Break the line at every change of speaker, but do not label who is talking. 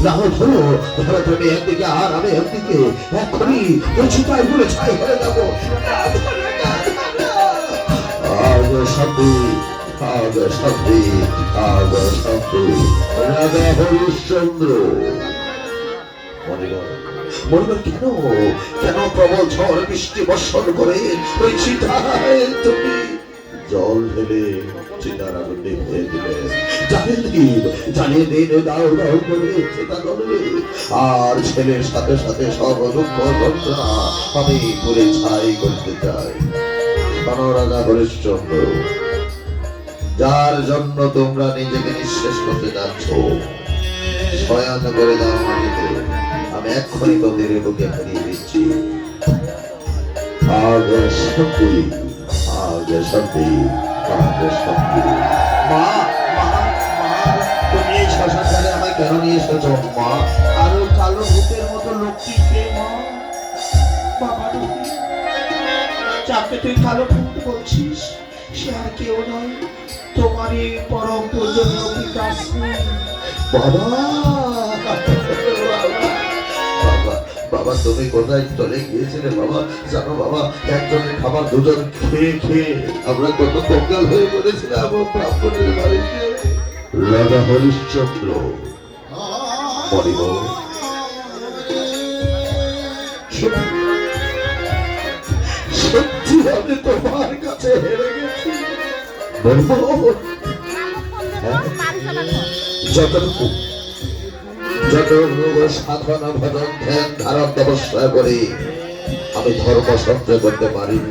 রাহুল ধরো ধরো, তুমি একদিকে আর আমি একদিকে, এক্ষুনি চিতায় বলে ছাই হয়ে যাবো। আজ শান্তি, আজ শান্তি, আজ শান্তি। রাজা হরিশ্চন্দ্র মনিবর, মনিবর কেন কেন প্রবল ঝড় বৃষ্টি বর্ষণ করে ওই চিতায় তুমি জল ঢেলে চিতার আগুন নিভিয়ে দিলে? জানিয়ে দিন দাও দাও করে চিতা জ্বলবে, আর ছেলের সাথে সাথে সব দুঃখ যন্ত্রণা আমি পুরে ছাই করতে চাই। রাজা হরিশ্চন্দ্র, যার জন্য তোমরা নিজেকে নিঃশেষ করতে যাচ্ছ, শয়ন করে দাও মাটিতে, আমি এক্ষুনি তোদের বুকে ফিরিয়ে দিচ্ছি। আজ শান্তি, আজ শান্তি, আজ শান্তি। মা, মা, মা, তুমি এই শ্মশানে আমায় কেন নিয়ে এসেছো মা?
আরো কালো ভূতের মতো লোকটিকে মা, বাবা যাকে তুই কালো ভূত বলছিস, সে আর কেউ নয়, তোমারই পরম পূজনীয় বিকাশ।
বাবা, বাবা, বাবা, তুমি কোথায় চলে গিয়েছিলে বাবা? জানো বাবা, একজনের খাবার দুজন খেয়ে খেয়ে আমরা কত কঙ্গাল হয়ে পড়েছিলাম ব্রাহ্মণের বাড়িতে। রাজা হরিশ্চন্দ্র মনিবর, সত্যি আমি তোমার কাছে হেরে গেছি। বলবো যতটুকু সাধনা ভজন ধ্যান ধারণ তপস্যা করে আমি ধর্ম সঞ্চয় করতে পারিনি,